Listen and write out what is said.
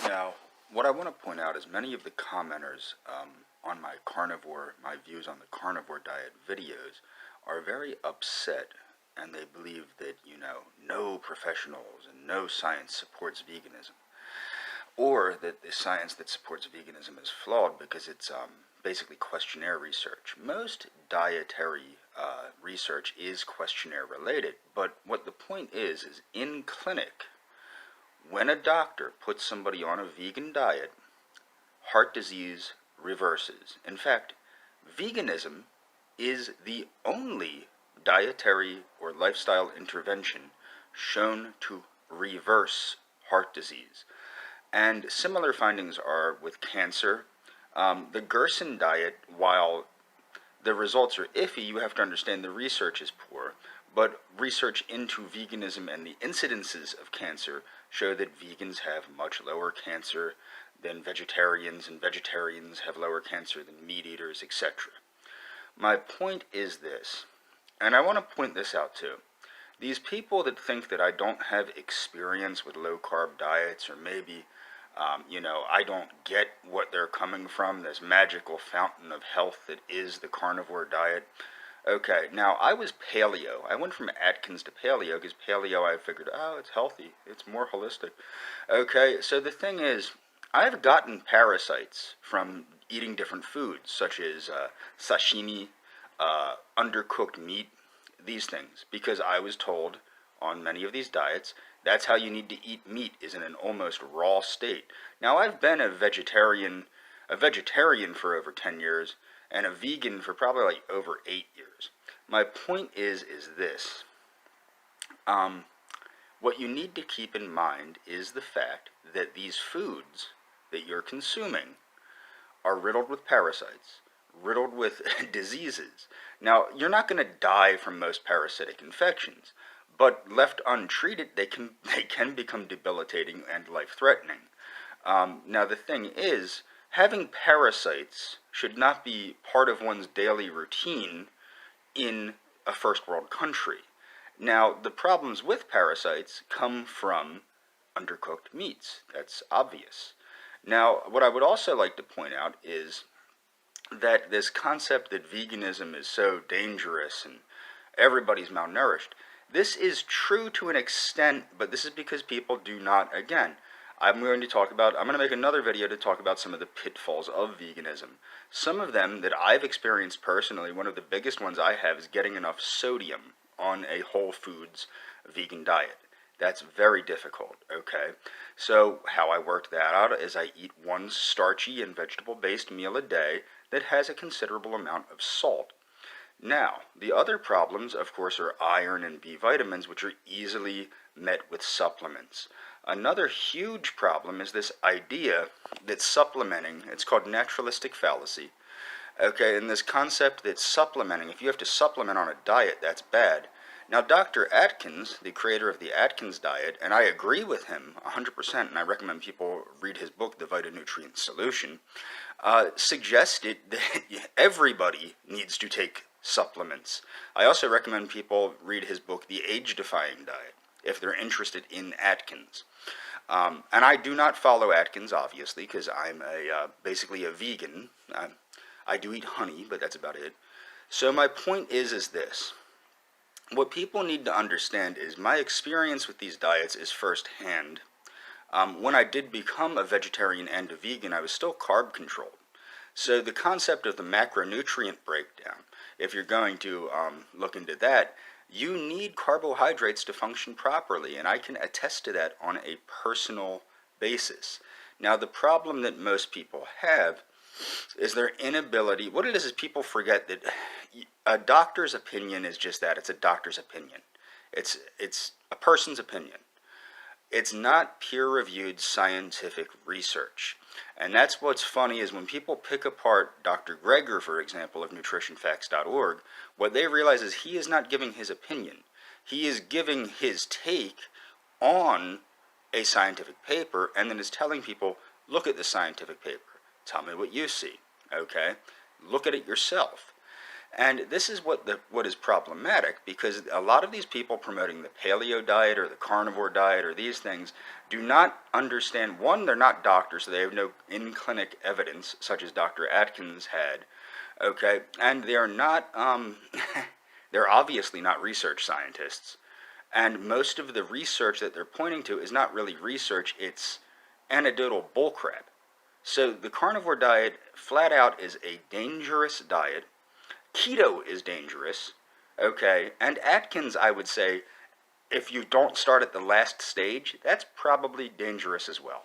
Now, what I want to point out is many of the commenters on my views on the carnivore diet videos are very upset, and they believe that, no professionals and no science supports veganism, or that the science that supports veganism is flawed because it's basically questionnaire research. Most dietary research is questionnaire related, but what the point is in clinic, when a doctor puts somebody on a vegan diet, heart disease reverses. In fact, veganism is the only dietary or lifestyle intervention shown to reverse heart disease. And similar findings are with cancer. The Gerson diet, while the results are iffy, you have to understand the research is poor, but research into veganism and the incidences of cancer show that vegans have much lower cancer than vegetarians, and vegetarians have lower cancer than meat eaters, etc. My point is this, and I want to point this out too. These people that think that I don't have experience with low-carb diets, or maybe, I don't get what they're coming from, this magical fountain of health that is the carnivore diet. Okay, now I was paleo. I went from Atkins to paleo because paleo I figured, it's healthy. It's more holistic. Okay, so the thing is, I've gotten parasites from eating different foods, such as sashimi, undercooked meat, these things, because I was told on many of these diets that's how you need to eat meat, is in an almost raw state. Now, I've been a vegetarian for over 10 years, and a vegan for probably like over 8 years. My point is this. What you need to keep in mind is the fact that these foods that you're consuming are riddled with parasites, riddled with diseases. Now, you're not going to die from most parasitic infections, but left untreated, they can become debilitating and life-threatening. Now, the thing is, having parasites should not be part of one's daily routine in a first-world country. Now, the problems with parasites come from undercooked meats. That's obvious. Now, what I would also like to point out is that this concept that veganism is so dangerous and everybody's malnourished, this is true to an extent, but this is because people do not, again, I'm going to make another video to talk about some of the pitfalls of veganism. Some of them that I've experienced personally, one of the biggest ones I have is getting enough sodium on a whole foods vegan diet. That's very difficult, okay? So how I worked that out is I eat one starchy and vegetable-based meal a day that has a considerable amount of salt. Now, the other problems, of course, are iron and B vitamins, which are easily met with supplements. Another huge problem is this idea that supplementing, it's called naturalistic fallacy, okay, and this concept that supplementing, if you have to supplement on a diet, that's bad. Now, Dr. Atkins, the creator of the Atkins diet, and I agree with him 100%, and I recommend people read his book, The Vitanutrient Solution, suggested that everybody needs to take supplements. I also recommend people read his book, The Age-Defying Diet, if they're interested in Atkins. And I do not follow Atkins, obviously, because I'm basically a vegan. I do eat honey, but that's about it. So my point is this. What people need to understand is my experience with these diets is firsthand. When I did become a vegetarian and a vegan, I was still carb controlled. So the concept of the macronutrient breakdown, if you're going to look into that, you need carbohydrates to function properly, and I can attest to that on a personal basis. Now, the problem that most people have is their inability. What it is people forget that a doctor's opinion is just that. It's a doctor's opinion. It's a person's opinion. It's not peer-reviewed scientific research. And that's what's funny is when people pick apart Dr. Greger, for example, of nutritionfacts.org, what they realize is he is not giving his opinion. He is giving his take on a scientific paper and then is telling people, look at the scientific paper. Tell me what you see, okay? Look at it yourself. And this is what is problematic, because a lot of these people promoting the paleo diet or the carnivore diet or these things do not understand. One, they're not doctors, so they have no in-clinic evidence, such as Dr. Atkins had. Okay, and they're not. They're obviously not research scientists, and most of the research that they're pointing to is not really research; it's anecdotal bullcrap. So the carnivore diet, flat out, is a dangerous diet. Keto is dangerous, okay? And Atkins, I would say, if you don't start at the last stage, that's probably dangerous as well.